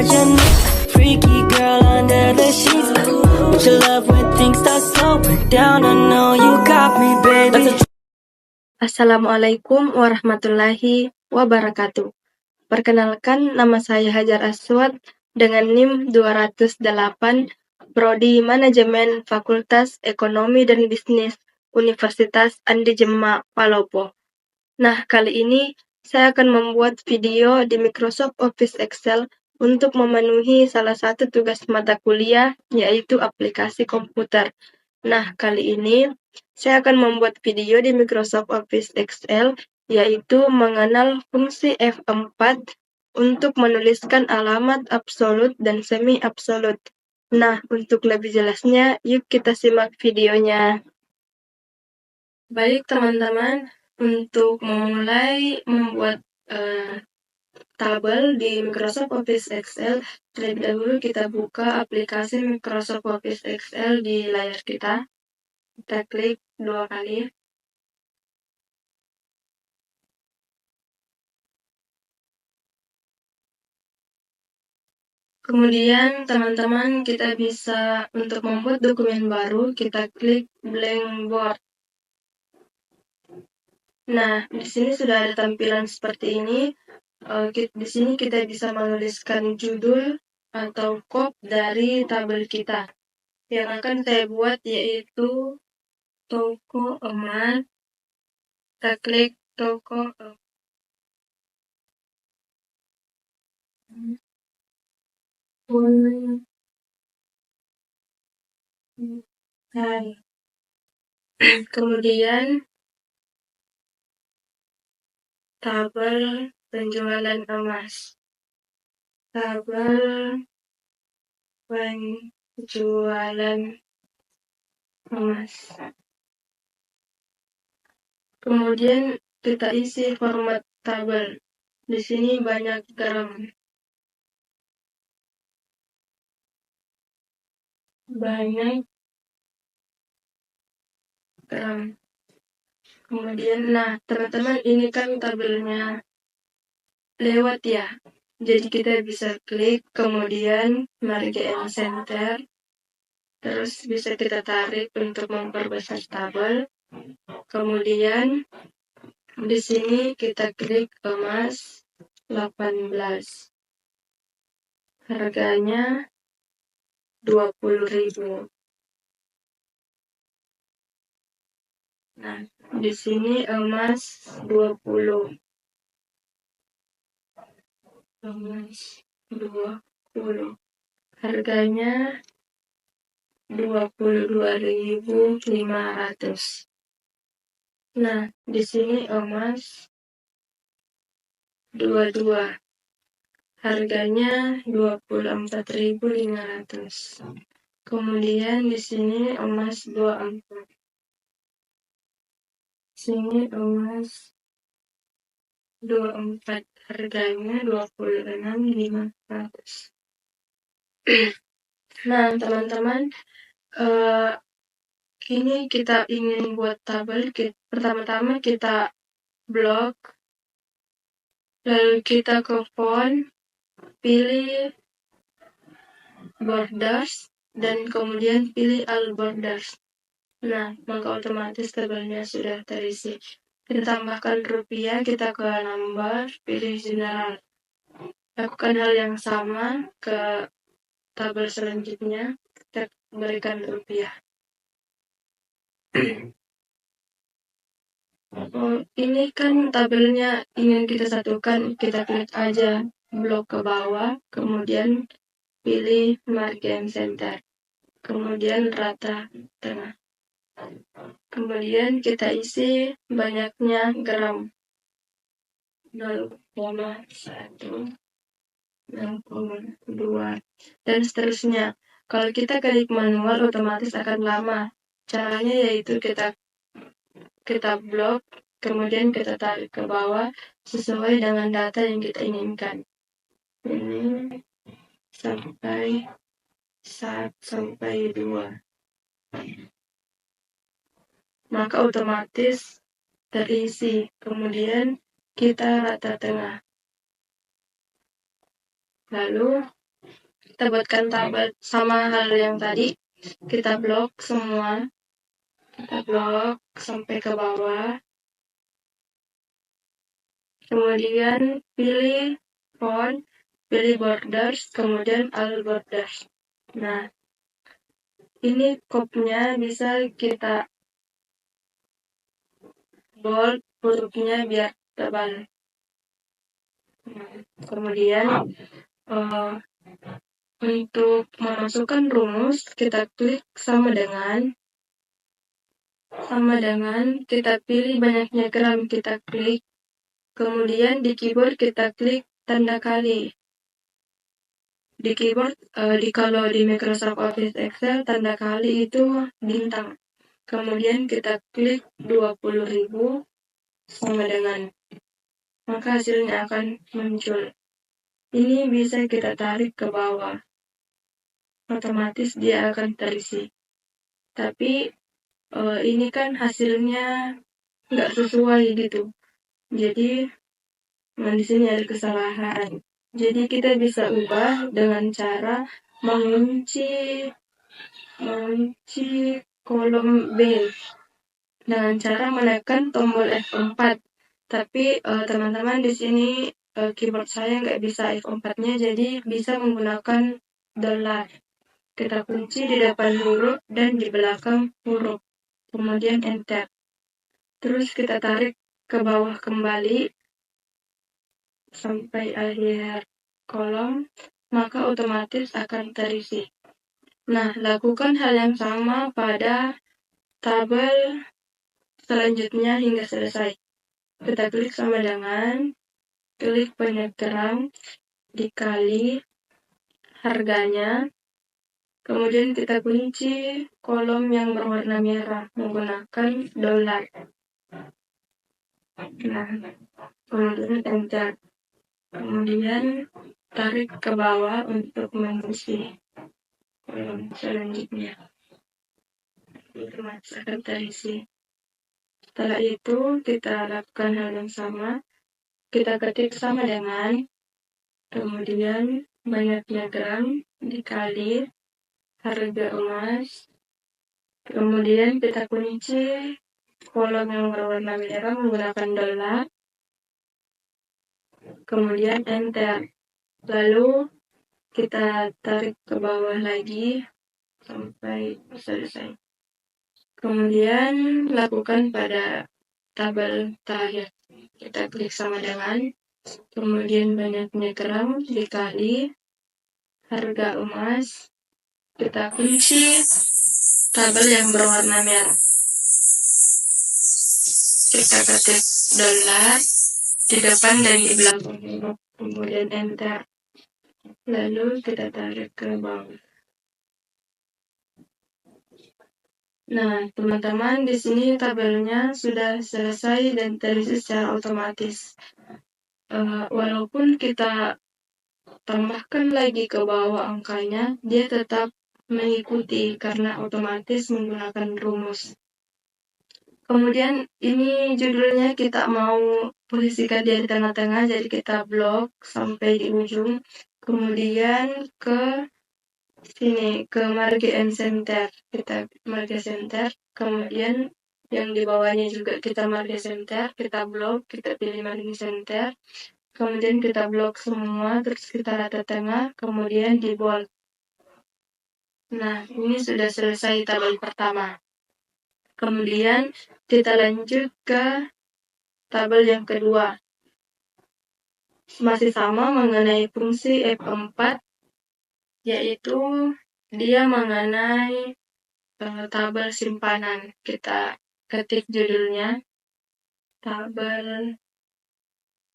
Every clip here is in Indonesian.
version. Freaky girl under the sheets. But you love when things start slowing down. I know you got me, baby. Assalamualaikum warahmatullahi wabarakatuh. Perkenalkan, nama saya Hajar Aswad dengan NIM 208, Prodi Manajemen Fakultas Ekonomi dan Bisnis Universitas Andi Jema, Palopo. Nah, kali ini saya akan membuat video di Microsoft Office Excel untuk memenuhi salah satu tugas mata kuliah, yaitu aplikasi komputer. Nah, kali ini saya akan membuat video di Microsoft Office Excel, yaitu mengenal fungsi F4 untuk menuliskan alamat absolut dan semi-absolut. Nah, untuk lebih jelasnya, yuk kita simak videonya. Baik teman-teman, untuk memulai membuat tabel di Microsoft Office Excel, terlebih dahulu kita buka aplikasi Microsoft Office Excel di layar kita. Kita klik 2 kali. Kemudian teman-teman kita bisa untuk membuat dokumen baru, kita klik blank board. Nah, di sini sudah ada tampilan seperti ini. Di sini kita bisa menuliskan judul atau kop dari tabel kita. Yang akan saya buat yaitu toko emas. Kita klik toko emas. Kemudian tabel penjualan emas. Tabel penjualan emas. Kemudian kita isi format tabel. Di sini banyak gram. Banyak gram. Kemudian, nah teman-teman, ini kan tabelnya lewat ya. Jadi kita bisa klik, kemudian margin center. Terus bisa kita tarik untuk memperbesar tabel. Kemudian di sini kita klik emas 18. Harganya 20.000. Nah, di sini emas 20. Emas 20. Harganya 22.500. Nah, di sini emas 22. Harganya 24.500. Kemudian di sini emas 24. Sini emas 24. Harganya 26.500. Nah, teman-teman, kini kita ingin buat tabel. Pertama-tama kita blok, lalu kita ke font, pilih borders, dan kemudian pilih all borders. Nah, maka otomatis tabelnya sudah terisi. Kita tambahkan rupiah, kita ke number, pilih general. Lakukan hal yang sama ke tabel selanjutnya, kita berikan rupiah. Ini kan tabelnya ingin kita satukan, kita klik aja blok ke bawah, kemudian pilih margin center, kemudian rata tengah. Kemudian kita isi banyaknya gram 0,1, 0,2, dan seterusnya. Kalau kita klik manual otomatis akan lama. Caranya yaitu kita blok, kemudian kita tarik ke bawah sesuai dengan data yang kita inginkan. Ini sampai 1-2. Maka otomatis terisi. Kemudian kita rata tengah. Lalu kita buatkan tabel sama hal yang tadi. Kita blok semua. Kita blok sampai ke bawah. Kemudian pilih font, pilih borders, kemudian all borders. Nah, ini kopnya bisa kita bold hurufnya biar tebal. Nah, kemudian untuk memasukkan rumus, kita klik sama dengan, kita pilih banyaknya gram, kita klik. Kemudian di keyboard kita klik tanda kali. Di keyboard, kalau di Microsoft Office Excel, tanda kali itu bintang. Kemudian kita klik 20.000 sama dengan, maka hasilnya akan muncul. Ini bisa kita tarik ke bawah. Otomatis dia akan terisi. Tapi ini kan hasilnya nggak sesuai gitu. Jadi di sini ada kesalahan. Jadi kita bisa ubah dengan cara mengunci kolom B dengan cara menekan tombol F4. Tapi teman-teman di sini keyboard saya nggak bisa F4-nya, jadi bisa menggunakan dollar. Kita kunci di depan huruf dan di belakang huruf. Kemudian enter. Terus kita tarik ke bawah kembali sampai akhir kolom, maka otomatis akan terisi. Nah, lakukan hal yang sama pada tabel selanjutnya hingga selesai. Kita klik sama dengan, klik banyak gram, dikali harganya, kemudian kita kunci kolom yang berwarna merah menggunakan dollar. Nah, kemudian enter. Kemudian tarik ke bawah untuk mengisi kolom selanjutnya. Otomatis akan terisi. Setelah itu kita lakukan hal yang sama. Kita ketik sama dengan, kemudian banyaknya gram dikali harga emas. Kemudian kita kunci kolom yang berwarna merah menggunakan dollar. Kemudian enter. Lalu kita tarik ke bawah lagi sampai selesai. Kemudian lakukan pada tabel terakhir. Kita klik sama dengan, kemudian banyaknya gram dikali harga emas. Kita kunci tabel yang berwarna merah. Kita ketik dollar di depan dan di belakang huruf. Kemudian enter. Lalu kita tarik ke bawah. Nah, teman-teman, di sini tabelnya sudah selesai dan terisi secara otomatis. Walaupun kita tambahkan lagi ke bawah angkanya, dia tetap mengikuti karena otomatis menggunakan rumus. Kemudian ini judulnya kita mau posisikan dia di tengah-tengah, jadi kita blok sampai di ujung. Kemudian ke sini, ke margin center. Kita margin center, kemudian yang di bawahnya juga kita margin center, kita blok, kita pilih margin center. Kemudian kita blok semua, terus kita rata tengah, kemudian di bold. Nah, ini sudah selesai tabel pertama. Kemudian kita lanjut ke tabel yang kedua. Masih sama mengenai fungsi F4, yaitu dia mengenai tabel simpanan. Kita ketik judulnya, tabel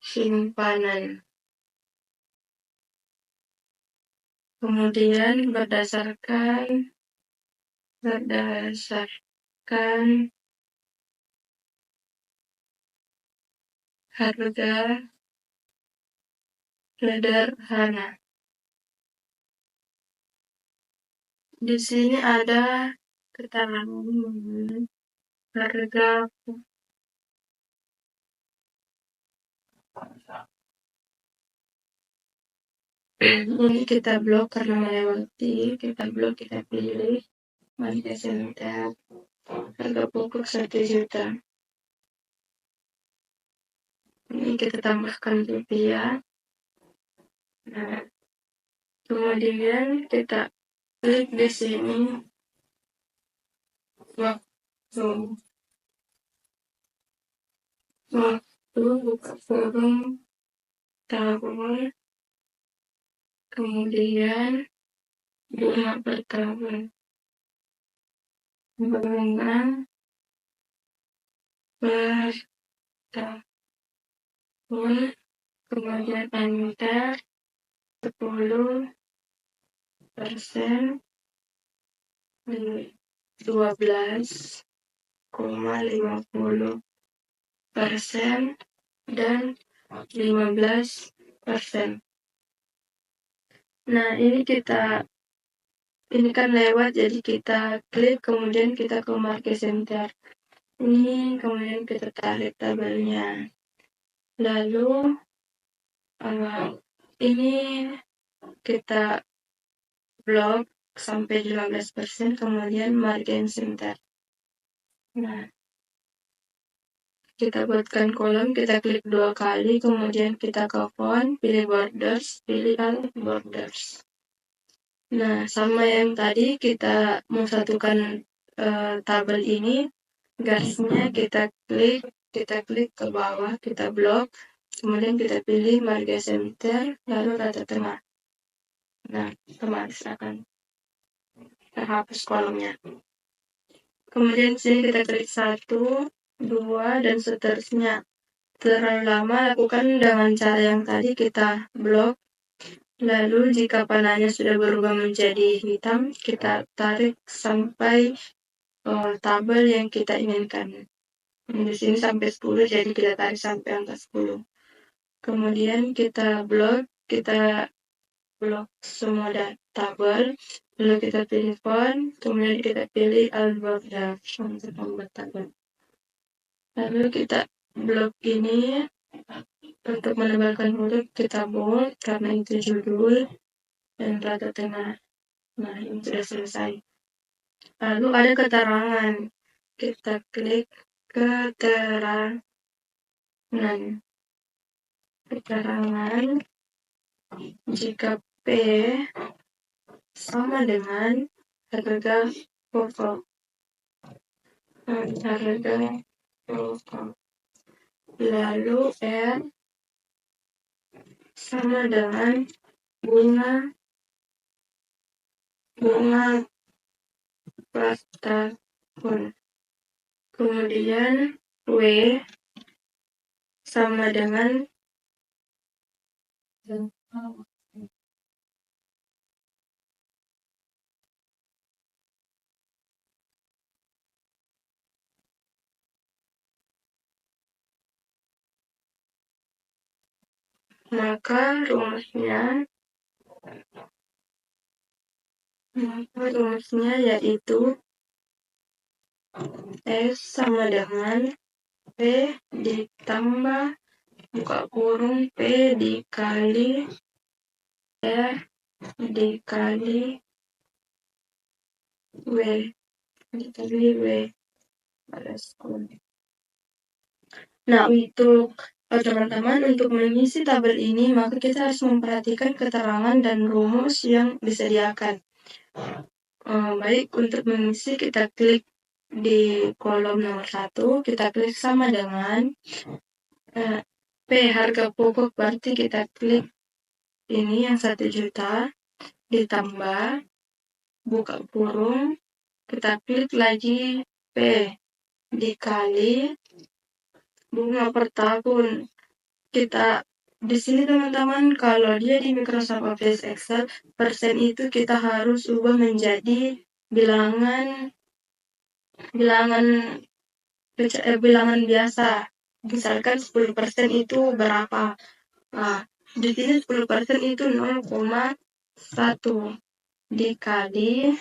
simpanan. Kemudian berdasarkan harga sederhana. Di sini ada keterangan harga Ini kita blok karena melewati, kita blok, kita pilih marga center, harga pokok 1 juta. Ini kita tambahkan rupiah. Nah, kemudian kita klik di sini waktu buka forum tahun, kemudian bunga per tahun, bunga per tahun, kemudian enter 10%, 12,50%, dan 15%. Nah, ini kan lewat, jadi kita klik, kemudian kita ke market center. Ini kemudian kita tarik tabelnya. Lalu ini kita blok sampai 15%, kemudian margin center. Nah, kita buatkan kolom, kita klik 2 kali, kemudian kita ke font, pilih borders, pilih all borders. Nah, sama yang tadi, kita mau satukan tabel ini, garisnya kita klik ke bawah, kita blok, kemudian kita pilih marga center, lalu rata tengah. Nah, otomatis akan terhapus kolomnya. Kemudian sini kita klik 1, 2, dan seterusnya. Terlalu lama, lakukan dengan cara yang tadi, kita blok. Lalu jika panahnya sudah berubah menjadi hitam, kita tarik sampai tabel yang kita inginkan. Di sini sampai 10, jadi kita tarik sampai angka 10. Kemudian kita blok semua tabel, lalu kita pilih font, kemudian kita pilih all borders untuk membuat tabel. Lalu kita blok ini untuk menebalkan huruf, kita bold karena itu judul, dan rata tengah. Nah, ini sudah selesai. Lalu ada keterangan, kita klik keterangan. Jika P sama dengan harga pokok, lalu R sama dengan bunga per tahun, kemudian W sama dengan maka rumusnya yaitu S sama dengan P ditambah buka kurung P dikali R dikali W balas kurung. Nah, untuk teman-teman, untuk mengisi tabel ini, maka kita harus memperhatikan keterangan dan rumus yang disediakan. Baik, untuk mengisi kita klik di kolom nomor 1, kita klik sama dengan P harga pokok, berarti kita klik ini yang 1 juta, ditambah buka kurung, kita klik lagi P dikali bunga per tahun. Kita di sini teman-teman, kalau dia di Microsoft Office Excel, persen itu kita harus ubah menjadi bilangan biasa. Misalkan 10% itu berapa? Nah, di sini 10% itu 0,1 dikali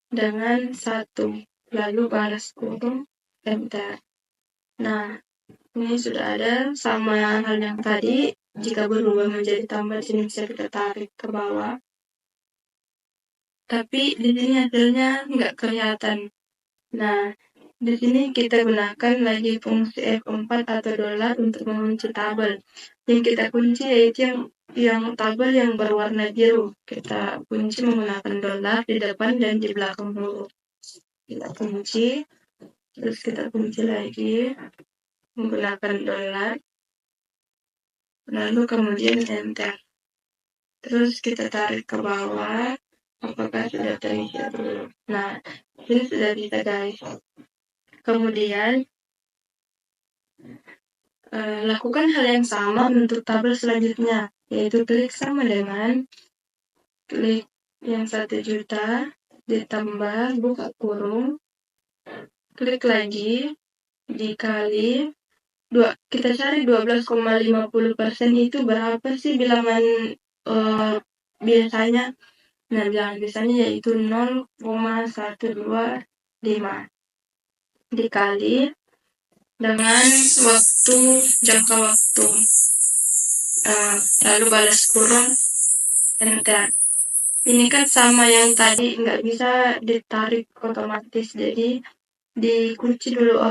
dengan 1, lalu balas kurung enter. Nah, ini sudah ada sama hal yang tadi, jika berubah menjadi tambah, di sini bisa kita tarik ke bawah. Tapi di sini hasilnya nggak kelihatan. Nah, di sini kita gunakan lagi fungsi F4 atau dolar untuk mengunci tabel. Yang kita kunci yaitu yang tabel yang berwarna biru. Kita kunci menggunakan dolar di depan dan di belakang huruf. Kita kunci, terus kita kunci lagi menggunakan dolar, lalu kemudian enter. Terus kita tarik ke bawah, apakah sudah terisi belum. Nah, ini sudah bisa guys. Kemudian lakukan hal yang sama untuk tabel selanjutnya, yaitu klik sama dengan klik yang 1 juta, ditambah buka kurung, klik lagi, dikali 2, kita cari 12,50% itu berapa sih bilangan biasanya. Nah, bilangan biasanya yaitu 0,125 dikali dengan jangka waktu, lalu balas kurung, enter. Ini kan sama yang tadi, nggak bisa ditarik otomatis, jadi dikunci dulu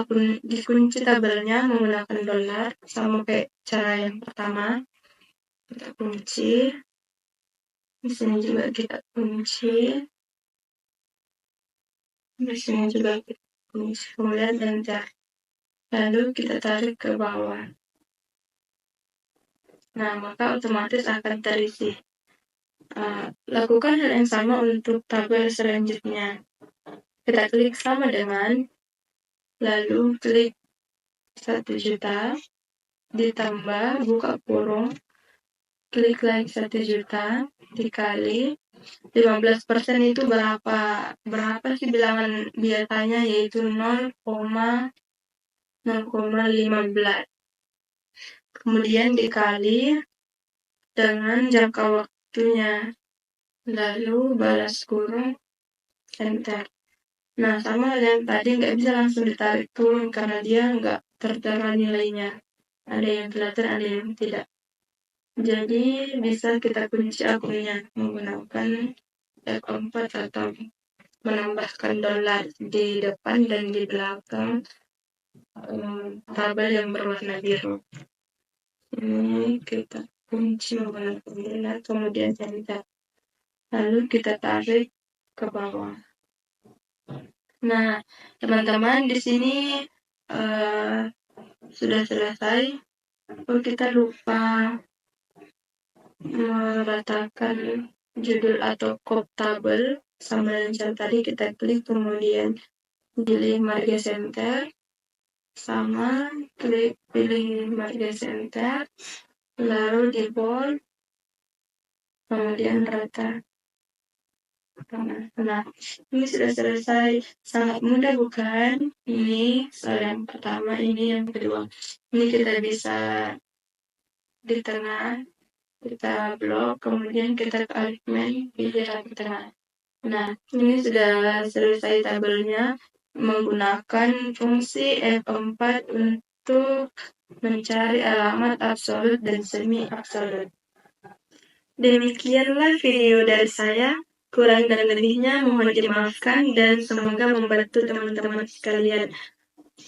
dikunci tabelnya menggunakan dolar, sama kayak cara yang pertama. Kita kunci, di sini juga kita kunci, di sini juga kita kunci, kemudian enter. Lalu kita tarik ke bawah. Nah, maka otomatis akan terisi. Lakukan hal yang sama untuk tabel selanjutnya. Kita klik sama dengan, lalu klik 1 juta, ditambah buka kurung, klik lagi 1 juta, dikali 15% itu berapa sih bilangan biasanya, yaitu 0,15. Kemudian dikali dengan jangka waktunya, lalu balas kurung, enter. Nah, sama yang tadi, nggak bisa langsung ditarik turun karena dia nggak tertera nilainya. Ada yang kelihatan, ada yang tidak. Jadi bisa kita kunci akunnya menggunakan F4 atau menambahkan dolar di depan dan di belakang tabel yang berwarna biru. Ini kita kunci menggunakan dolar, kemudian enter. Lalu kita tarik ke bawah. Nah, teman-teman, di sini sudah selesai. Kita lupa meletakkan judul atau kop tabel sama dengan tadi. Kita klik, kemudian pilih marga center, sama klik pilih marga center, lalu di bold, kemudian rata. Nah, ini sudah selesai. Sangat mudah bukan? Ini soal yang pertama, ini yang kedua. Ini kita bisa di tengah, kita blok, kemudian kita ke alignment, pilih rapi tengah. Nah, ini sudah selesai tabelnya menggunakan fungsi F4 untuk mencari alamat absolut dan semi absolut. Demikianlah video dari saya. Kurang dan lebihnya mohon dimaafkan dan semoga membantu teman-teman sekalian.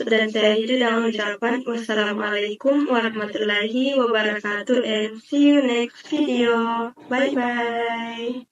Dan saya akhiri dengan ucapan wassalamualaikum warahmatullahi wabarakatuh, and see you next video. Bye bye.